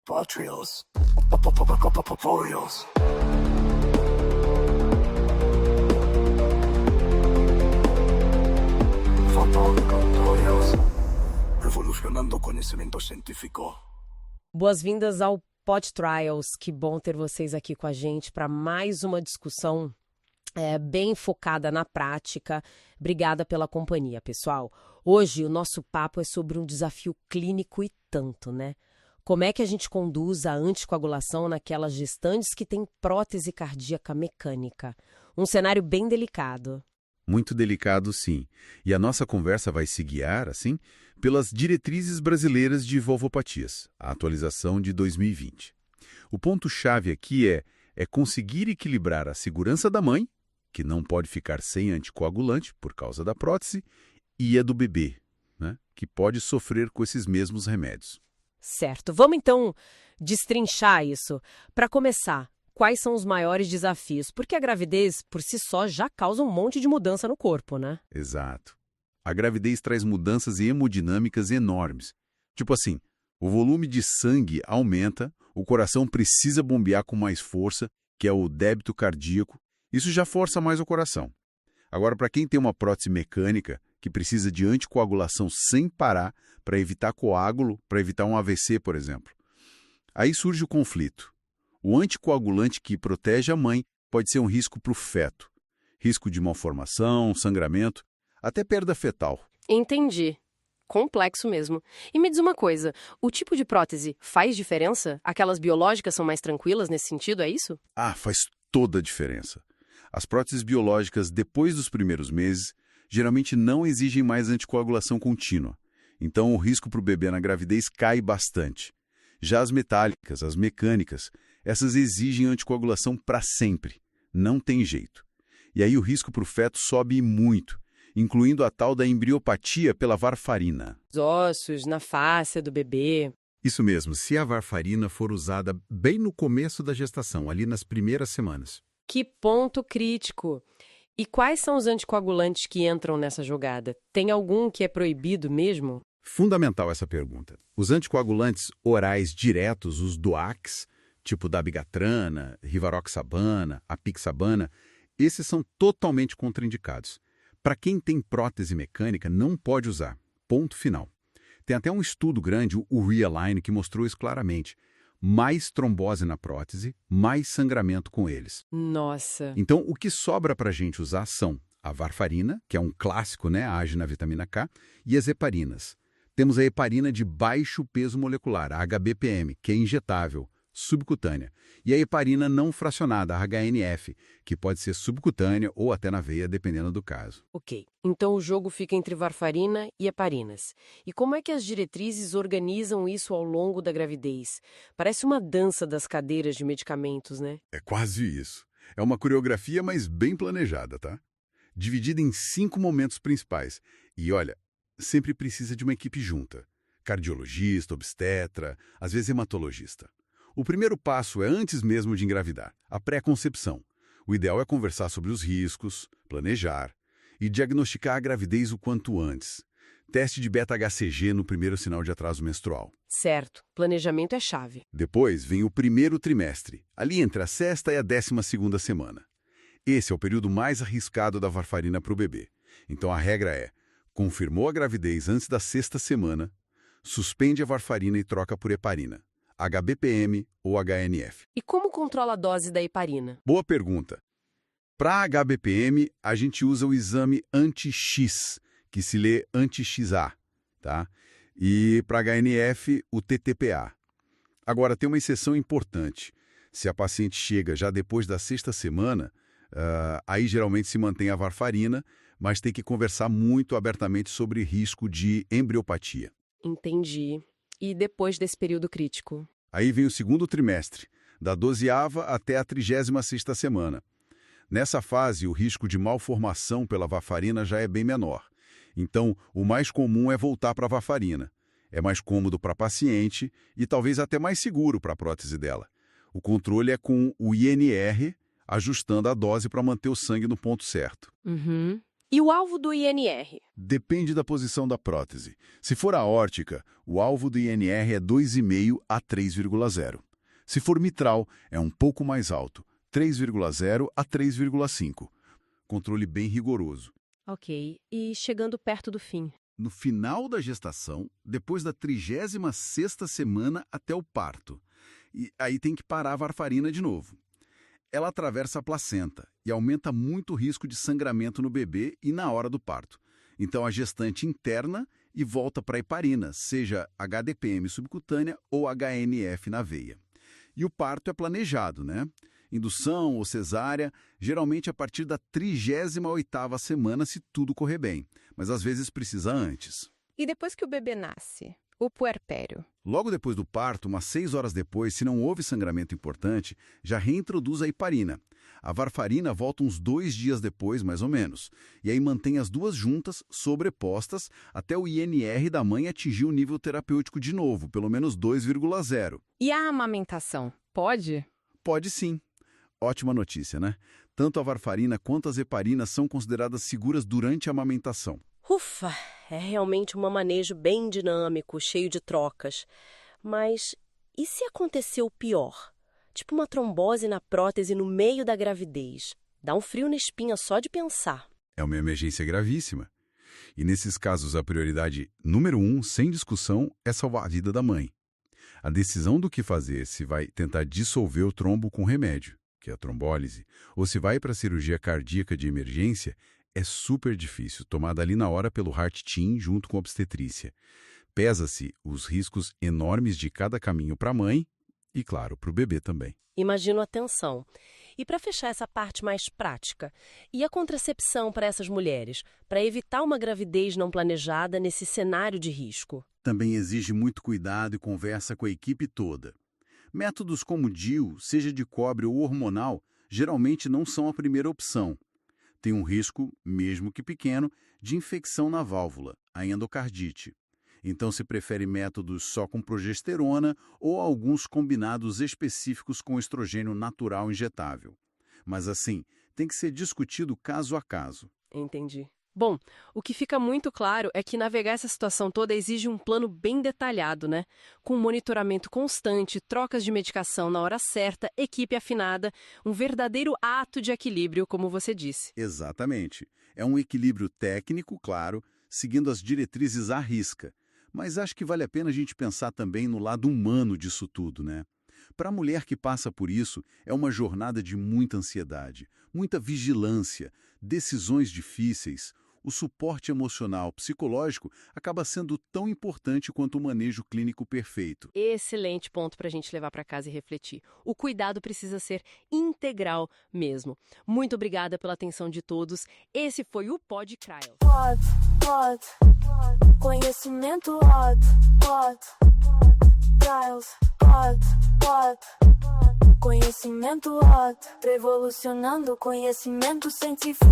Patrios. Foils. Fotocantorios. Revolucionando o conhecimento científico. Boas-vindas ao Pod Trials. Que bom ter vocês aqui com a gente para mais uma discussão bem focada na prática. Obrigada pela companhia, pessoal. Hoje o nosso papo é sobre um desafio clínico e tanto, né? Como é que a gente conduz a anticoagulação naquelas gestantes que têm prótese cardíaca mecânica? Um cenário bem delicado. Muito delicado, sim. E a nossa conversa vai se guiar, assim, pelas diretrizes brasileiras de vulvopatias, a atualização de 2020. O ponto-chave aqui é conseguir equilibrar a segurança da mãe, que não pode ficar sem anticoagulante por causa da prótese, e a do bebê, né, que pode sofrer com esses mesmos remédios. Certo. Vamos então destrinchar isso. Para começar, quais são os maiores desafios? Porque a gravidez, por si só, já causa um monte de mudança no corpo, né? Exato. A gravidez traz mudanças hemodinâmicas enormes. Tipo assim, o volume de sangue aumenta, o coração precisa bombear com mais força, que é o débito cardíaco. Isso já força mais o coração. Agora, para quem tem uma prótese mecânica, que precisa de anticoagulação sem parar para evitar coágulo, para evitar um AVC, por exemplo. Aí surge o conflito. O anticoagulante que protege a mãe pode ser um risco para o feto. Risco de malformação, sangramento, até perda fetal. Entendi. Complexo mesmo. E me diz uma coisa, o tipo de prótese faz diferença? Aquelas biológicas são mais tranquilas nesse sentido, é isso? Ah, faz toda a diferença. As próteses biológicas, depois dos primeiros meses, geralmente não exigem mais anticoagulação contínua. Então, o risco para o bebê na gravidez cai bastante. Já as metálicas, as mecânicas, essas exigem anticoagulação para sempre. Não tem jeito. E aí o risco para o feto sobe muito, incluindo a tal da embriopatia pela varfarina. Os ossos, na fáscia do bebê. Isso mesmo, se a varfarina for usada bem no começo da gestação, ali nas primeiras semanas. Que ponto crítico! E quais são os anticoagulantes que entram nessa jogada? Tem algum que é proibido mesmo? Fundamental essa pergunta. Os anticoagulantes orais diretos, os DOACs, tipo dabigatrana, rivaroxabana, apixabana, esses são totalmente contraindicados. Para quem tem prótese mecânica, não pode usar. Ponto final. Tem até um estudo grande, o Realign, que mostrou isso claramente. Mais trombose na prótese, mais sangramento com eles. Nossa! Então, o que sobra para a gente usar são a varfarina, que é um clássico, né, age na vitamina K, e as heparinas. Temos a heparina de baixo peso molecular, a HBPM, que é injetável, subcutânea, e a heparina não fracionada, a HNF, que pode ser subcutânea ou até na veia, dependendo do caso. Ok, então o jogo fica entre varfarina e heparinas. E como é que as diretrizes organizam isso ao longo da gravidez? Parece uma dança das cadeiras de medicamentos, né? É quase isso. É uma coreografia, mas bem planejada, tá? Dividida em 5 momentos principais. E olha, sempre precisa de uma equipe junta. Cardiologista, obstetra, às vezes hematologista. O primeiro passo é antes mesmo de engravidar, a pré-concepção. O ideal é conversar sobre os riscos, planejar e diagnosticar a gravidez o quanto antes. Teste de beta-HCG no primeiro sinal de atraso menstrual. Certo, planejamento é chave. Depois vem o primeiro trimestre, ali entre a 6ª e a 12ª semana. Esse é o período mais arriscado da varfarina para o bebê. Então a regra é, confirmou a gravidez antes da 6ª semana, suspende a varfarina e troca por heparina. HBPM ou HNF. E como controla a dose da heparina? Boa pergunta. Para HBPM, a gente usa o exame anti-X, que se lê anti-XA, tá? E para HNF, o TTPA. Agora, tem uma exceção importante. Se a paciente chega já depois da 6ª semana, aí geralmente se mantém a varfarina, mas tem que conversar muito abertamente sobre risco de embriopatia. Entendi. E depois desse período crítico? Aí vem o segundo trimestre, da 12ª até a 36ª semana. Nessa fase, o risco de malformação pela varfarina já é bem menor. Então, o mais comum é voltar para a varfarina. É mais cômodo para a paciente e talvez até mais seguro para a prótese dela. O controle é com o INR, ajustando a dose para manter o sangue no ponto certo. Uhum. E o alvo do INR? Depende da posição da prótese. Se for aórtica, o alvo do INR é 2,5 a 3,0. Se for mitral, é um pouco mais alto, 3,0 a 3,5. Controle bem rigoroso. Ok. E chegando perto do fim? No final da gestação, depois da 36ª semana até o parto. E aí tem que parar a varfarina de novo. Ela atravessa a placenta e aumenta muito o risco de sangramento no bebê e na hora do parto. Então a gestante interna e volta para a heparina, seja HDPM subcutânea ou HNF na veia. E o parto é planejado, né? Indução ou cesárea, geralmente a partir da 38ª semana, se tudo correr bem, mas às vezes precisa antes. E depois que o bebê nasce, o puerpério? Logo depois do parto, umas 6 horas depois, se não houve sangramento importante, já reintroduz a heparina. A varfarina volta uns 2 dias depois, mais ou menos, e aí mantém as duas juntas, sobrepostas, até o INR da mãe atingir o nível terapêutico de novo, pelo menos 2,0. E a amamentação? Pode? Pode sim. Ótima notícia, né? Tanto a varfarina quanto as heparinas são consideradas seguras durante a amamentação. Ufa, é realmente um manejo bem dinâmico, cheio de trocas. Mas e se acontecer o pior? Tipo uma trombose na prótese no meio da gravidez. Dá um frio na espinha só de pensar. É uma emergência gravíssima. E nesses casos, a prioridade número 1, sem discussão, é salvar a vida da mãe. A decisão do que fazer, se vai tentar dissolver o trombo com remédio, que é a trombólise, ou se vai para a cirurgia cardíaca de emergência, é super difícil, tomada ali na hora pelo Heart Team junto com a obstetrícia. Pesa-se os riscos enormes de cada caminho para a mãe e, claro, para o bebê também. Imagino a tensão. E para fechar essa parte mais prática, e a contracepção para essas mulheres, para evitar uma gravidez não planejada nesse cenário de risco? Também exige muito cuidado e conversa com a equipe toda. Métodos como DIU, seja de cobre ou hormonal, geralmente não são a primeira opção. Tem um risco, mesmo que pequeno, de infecção na válvula, a endocardite. Então se prefere métodos só com progesterona ou alguns combinados específicos com estrogênio natural injetável. Mas assim, tem que ser discutido caso a caso. Entendi. Bom, o que fica muito claro é que navegar essa situação toda exige um plano bem detalhado, né? Com monitoramento constante, trocas de medicação na hora certa, equipe afinada, um verdadeiro ato de equilíbrio, como você disse. Exatamente. É um equilíbrio técnico, claro, seguindo as diretrizes à risca. Mas acho que vale a pena a gente pensar também no lado humano disso tudo, né? Para a mulher que passa por isso, é uma jornada de muita ansiedade, muita vigilância, decisões difíceis. O suporte emocional, psicológico, acaba sendo tão importante quanto o manejo clínico perfeito. Excelente ponto para a gente levar para casa e refletir. O cuidado precisa ser integral mesmo. Muito obrigada pela atenção de todos. Esse foi o Pod Trials. Pod. Conhecimento Pod. Trials. Pod. Conhecimento revolucionando conhecimento científico.